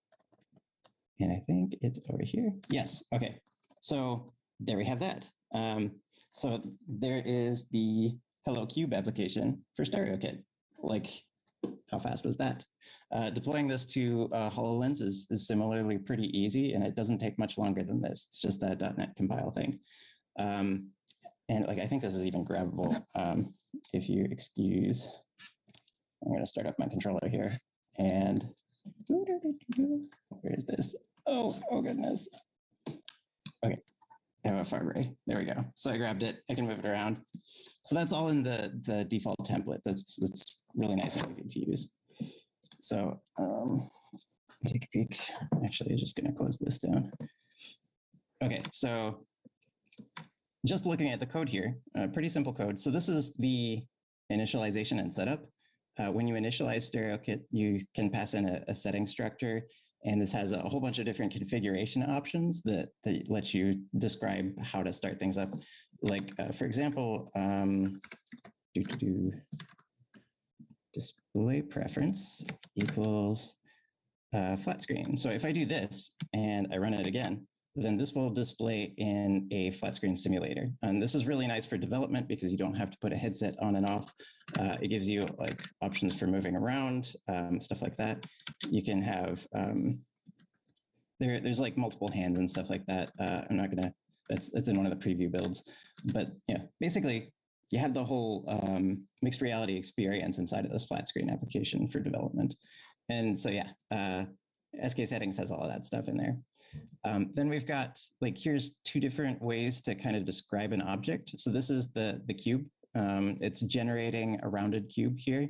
And I think it's over here. Yes, okay. So there we have that. So there is the Hello Cube application for Stereokit. Like, how fast was that? Deploying this to HoloLens is similarly pretty easy, and it doesn't take much longer than this. It's just that .NET compile thing. And like, I think this is even grabbable. If you excuse, I'm going to start up my controller here. And where is this? Oh goodness. Okay. have a far right. There we go. So I grabbed it. I can move it around. So that's all in the default template. That's really nice and easy to use. So take a peek. Actually, I'm just going to close this down. Okay, so just looking at the code here, pretty simple code. So this is the initialization and setup. When you initialize Stereokit, you can pass in a setting structure, and this has a whole bunch of different configuration options that let you describe how to start things up. Like, for example, display preference equals flat screen. So if I do this and I run it again, then this will display in a flat screen simulator. And this is really nice for development because you don't have to put a headset on and off. It gives you like options for moving around, stuff like that. You can have, there's like multiple hands and stuff like that. I'm not gonna, that's in one of the preview builds. But yeah, basically you have the whole mixed reality experience inside of this flat screen application for development. And so yeah, SK settings has all of that stuff in there. Then we've got, like, here's two different ways to kind of describe an object. So this is the cube. It's generating a rounded cube here,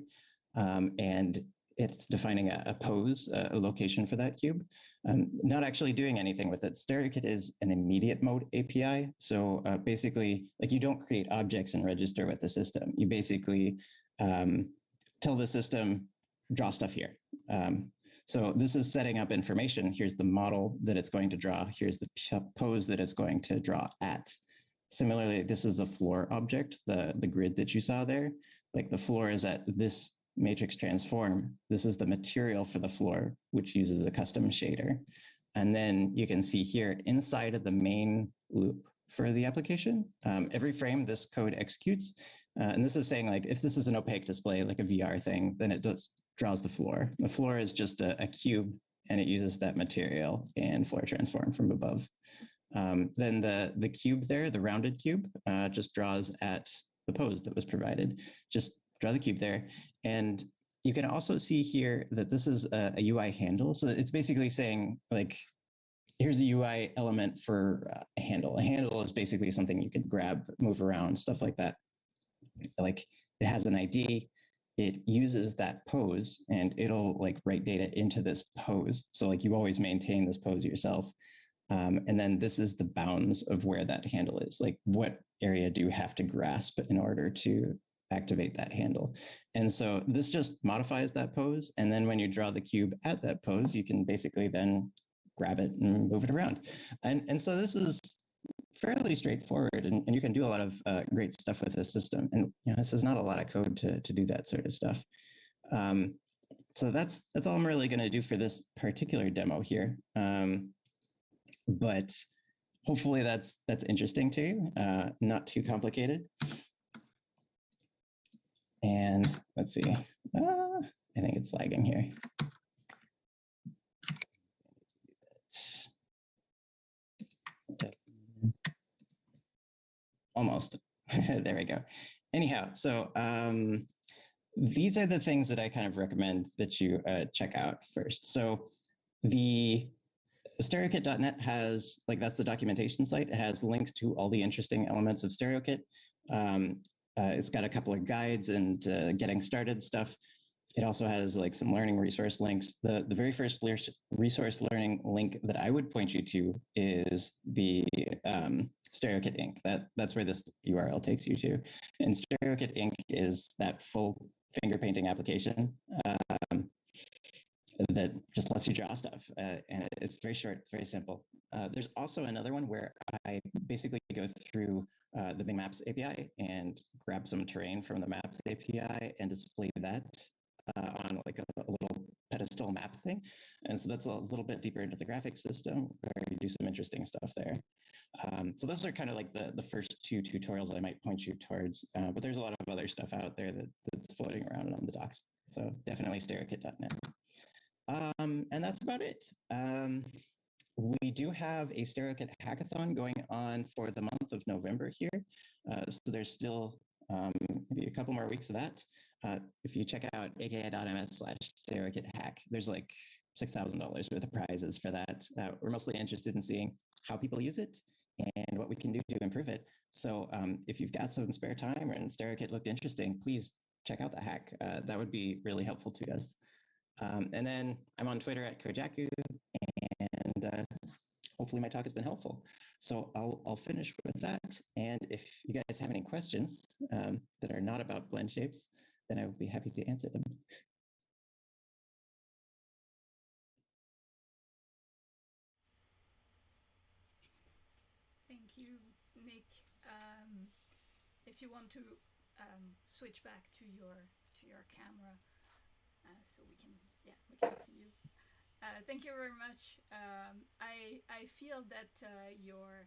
and it's defining a pose, a location for that cube. Not actually doing anything with it. Stereokit is an immediate mode API. So basically, like, you don't create objects and register with the system. You basically tell the system, draw stuff here. So this is setting up information. Here's the model that it's going to draw. Here's the pose that it's going to draw at. Similarly, this is a floor object, the grid that you saw there. Like, the floor is at this matrix transform. This is the material for the floor, which uses a custom shader. And then you can see here inside of the main loop for the application, every frame this code executes. And this is saying, like, if this is an opaque display, like a VR thing, then it draws the floor. The floor is just a cube, and it uses that material and floor transform from above. Then the cube there, the rounded cube, just draws at the pose that was provided. Just draw the cube there. And you can also see here that this is a UI handle. So it's basically saying, like, here's a UI element for a handle. A handle is basically something you can grab, move around, stuff like that. Like, it has an ID. It uses that pose, and it'll, like, write data into this pose. So, like, you always maintain this pose yourself. And then this is the bounds of where that handle is. Like, what area do you have to grasp in order to activate that handle? And so this just modifies that pose. And then when you draw the cube at that pose, you can basically then grab it and move it around. And so this is fairly straightforward, and you can do a lot of great stuff with this system. And, you know, this is not a lot of code to do that sort of stuff. So that's all I'm really going to do for this particular demo here. But hopefully that's interesting to you, not too complicated. And let's see, I think it's lagging here. Almost. There we go. Anyhow, so these are the things that I kind of recommend that you check out first. So the Stereokit.net has, like, that's the documentation site. It has links to all the interesting elements of Stereokit. It's got a couple of guides and getting started stuff. It also has, like, some learning resource links. The very first resource learning link that I would point you to is the Stereokit Inc. That's where this URL takes you to. And Stereokit Inc. is that full finger painting application that just lets you draw stuff. And it's very short, it's very simple. There's also another one where I basically go through the Bing Maps API and grab some terrain from the Maps API and display that on, like, a little pedestal map thing. And so that's a little bit deeper into the graphics system where you do some interesting stuff there. So those are kind of like the first two tutorials I might point you towards, but there's a lot of other stuff out there that's floating around on the docs. So definitely Stereokit.net. And that's about it. We do have a Stereokit hackathon going on for the month of November here. So there's still maybe a couple more weeks of that. If you check out aka.ms/StereokitHack, there's like $6,000 worth of prizes for that. We're mostly interested in seeing how people use it and what we can do to improve it. So if you've got some spare time and Stereokit looked interesting, please check out the hack. That would be really helpful to us. And then I'm on Twitter at Kojaku, and hopefully my talk has been helpful. So I'll finish with that. And if you guys have any questions that are not about blend shapes, then I would be happy to answer them. Thank you, Nick. If you want to switch back to your camera, so we can see you. Thank you very much. I feel that your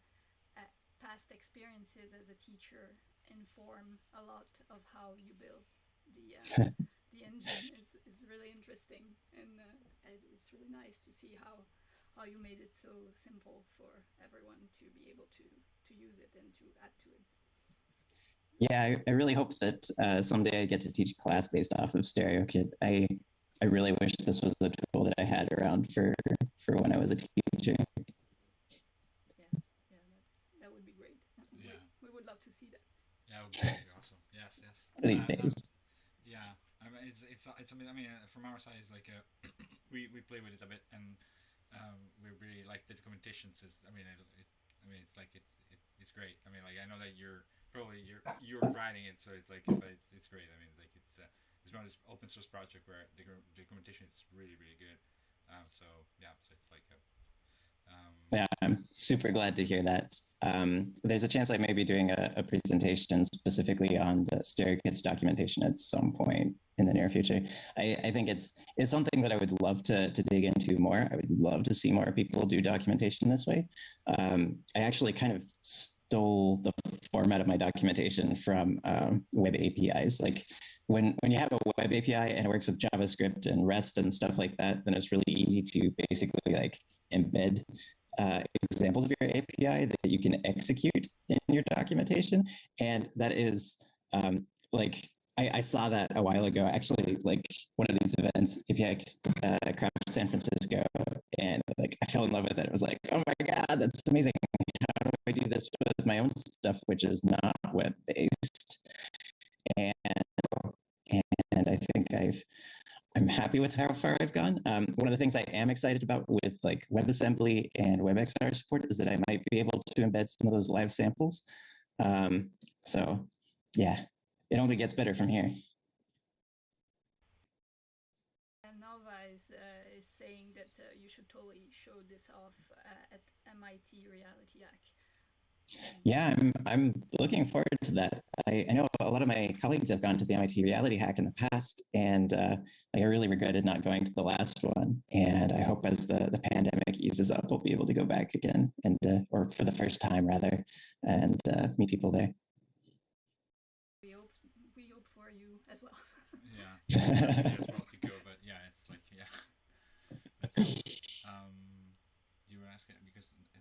past experiences as a teacher inform a lot of how you build the the engine. Is really interesting, and it's really nice to see how you made it so simple for everyone to be able to use it and to add to it. Yeah, I really hope that someday I get to teach a class based off of Stereokit. I really wish this was a tool that I had around for when I was a teacher. Yeah, that would be great. Yeah, we would love to see that. Yeah, it would be awesome. Yes. These days. Yeah, I mean, it's I mean, from our side, it's like we play with it a bit, and we really like the documentations. It's great. I mean, like I know that you're writing it, so it's like, but it's great. I mean, like it's one of this open source project where the documentation is really good. So it's like yeah, I'm super glad to hear that. There's a chance I may be doing a presentation specifically on the Stereokit's documentation at some point in the near future. I think it's something that I would love to dig into more. I would love to see more people do documentation this way. I actually kind of stole the format of my documentation from web APIs. Like when you have a web API and it works with JavaScript and REST and stuff like that, then it's really easy to basically like embed examples of your API that you can execute in your documentation. And that is like, I saw that a while ago, actually, like one of these events, API Craft San Francisco, and like I fell in love with it. It was like, oh my God, that's amazing. How do I do this with my own stuff, which is not web-based? And I think I'm happy with how far I've gone. One of the things I am excited about with like WebAssembly and WebXR support is that I might be able to embed some of those live samples. So yeah, it only gets better from here. And Nova is saying that you should totally show this off at MIT Reality Hack. Yeah, I'm looking forward to that. I know a lot of my colleagues have gone to the MIT Reality Hack in the past, and I really regretted not going to the last one. And I hope as the pandemic eases up, we'll be able to go back again, and or for the first time rather, and meet people there. We hope for you as well. Yeah, as well to go, but yeah, it's like do you ask it because it's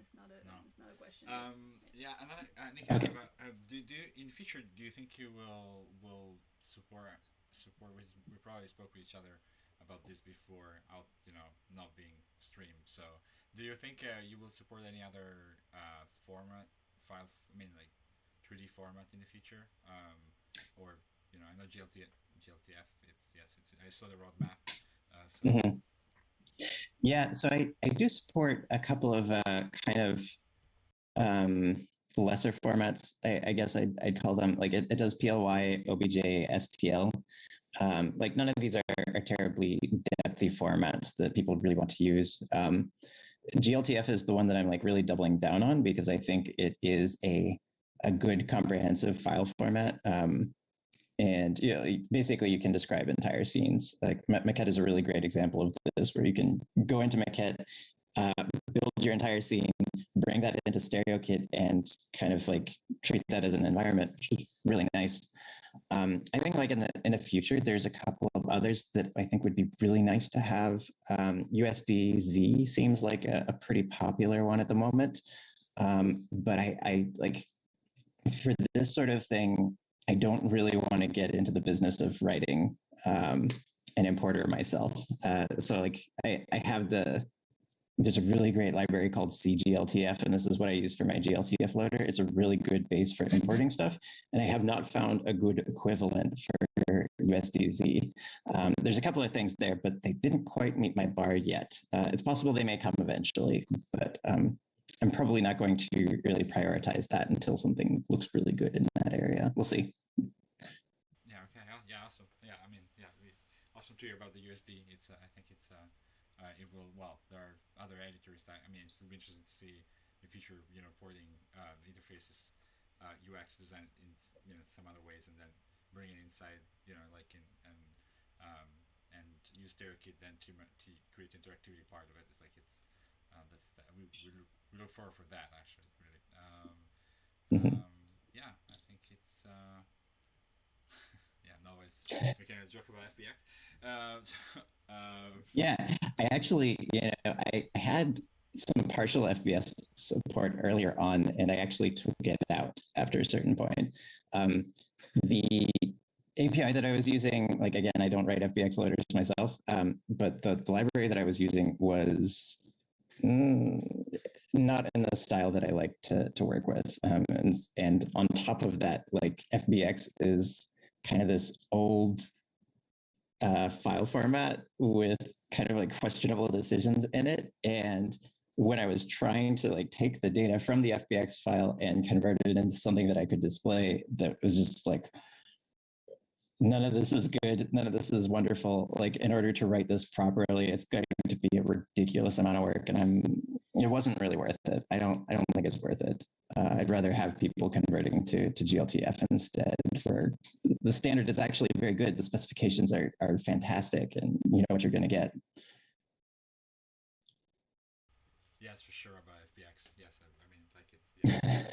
it's not a question. Yeah, another Nick asked about do you, in the future, do you think you will support we probably spoke with each other about this before not being streamed. So do you think you will support any other file, I mean like 3D format in the future, or I know GLTF, it's I saw the roadmap. Yeah, so I do support a couple of kind of lesser formats. I guess I'd call them, like it does PLY, OBJ, STL. Like none of these are terribly depthy formats that people really want to use. GLTF is the one that I'm like really doubling down on because I think it is a good comprehensive file format. And basically you can describe entire scenes. Like Maquette is a really great example of this, where you can go into Maquette, build your entire scene, bring that into Stereokit, and kind of like treat that as an environment, which is really nice. I think like in the future, there's a couple of others that I think would be really nice to have. USDZ seems like a pretty popular one at the moment, but I like for this sort of thing, I don't really want to get into the business of writing an importer myself. So like I have there's a really great library called CGLTF, and this is what I use for my GLTF loader. It's a really good base for importing stuff, and I have not found a good equivalent for USDZ. There's a couple of things there, but they didn't quite meet my bar yet. It's possible they may come eventually, but I'm probably not going to really prioritize that until something looks really good in that area. We'll see. Yeah. Okay. Yeah. Awesome. Yeah. I mean, yeah. Awesome to hear about the USD. It's. I think it's. It will. Well, there are other editors that. I mean, it's will be interesting to see the future. Porting interfaces, UX design in some other ways, and then bring it inside. Like in and use Stereokit then to create the interactivity part of it. It's like it's. That's that. We look forward for that actually. Really. Yeah. I think it's. Yeah. No, it's we can joke about FBX. Yeah, I actually, I had some partial FBS support earlier on, and I actually took it out after a certain point. The API that I was using, like, again, I don't write FBX loaders myself, but the library that I was using was not in the style that I like to work with. And on top of that, like, FBX is kind of this old file format with kind of like questionable decisions in it. And when I was trying to like take the data from the FBX file and convert it into something that I could display, that was just like, none of this is good. None of this is wonderful. Like, in order to write this properly, it's going to be a ridiculous amount of work, and it wasn't really worth it. I don't think it's worth it. I'd rather have people converting to GLTF instead, where the standard is actually very good. The specifications are fantastic, and you know what you're going to get. Yes, for sure about FBX. Yes, I mean, like it's. Yeah.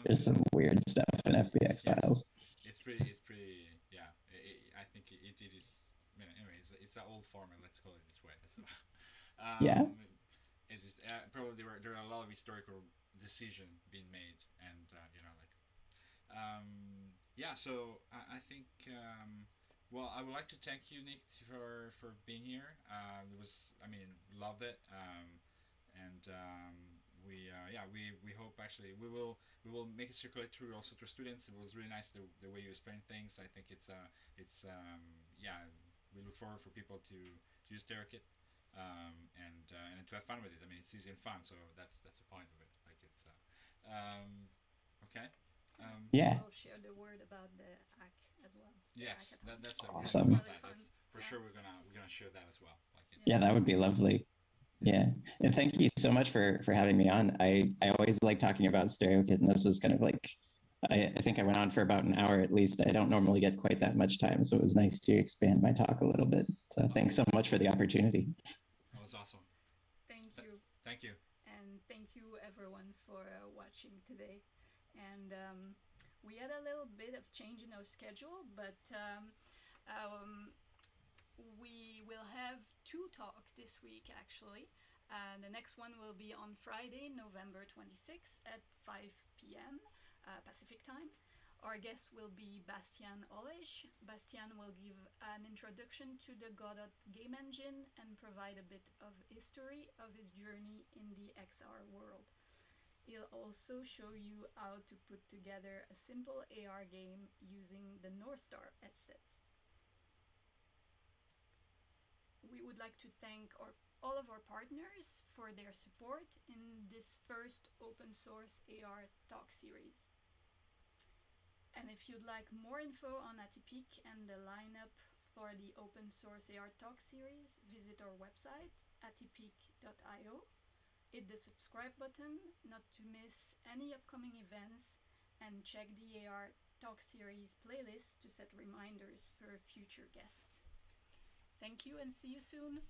There's some weird stuff in FBX files. It's pretty. Yeah. I think it is. Anyway, it's an old format. Let's call it this way. Yeah. It's just, probably there are a lot of historical decision being made, and yeah. So I think. Well, I would like to thank you, Nick, for being here. It was, loved it, and we hope actually we will make it circulate through also to students. It was really nice the way you explain things. I think it's we look forward for people to use Stereokit, and to have fun with it. I mean, it's easy and fun, so that's the point of it. Like it's okay. Yeah. I'll share the word about the hack as well. Yes, that's awesome. Really that's for sure. We're gonna share that as well. Like yeah, that would be lovely. Yeah, and thank you so much for having me on. I always like talking about Stereokit, and this was kind of like, I think I went on for about an hour at least. I don't normally get quite that much time, so it was nice to expand my talk a little bit. So thanks so much for the opportunity. That was awesome. Thank you. Thank you. And thank you everyone for watching today. And we had a little bit of change in our schedule, but we will have 2 talks this week actually. The next one will be on Friday, November 26th at 5 p.m. Pacific time. Our guest will be Bastian Olesch. Bastian will give an introduction to the Godot game engine and provide a bit of history of his journey in the XR world. He'll also show you how to put together a simple AR game using the North Star headset. We would like to thank all of our partners for their support in this first open source AR Talk Series. And if you'd like more info on ATPeak and the lineup for the open source AR Talk Series, visit our website, atpeak.io. Hit the subscribe button not to miss any upcoming events, and check the AR Talk Series playlist to set reminders for future guests. Thank you and see you soon!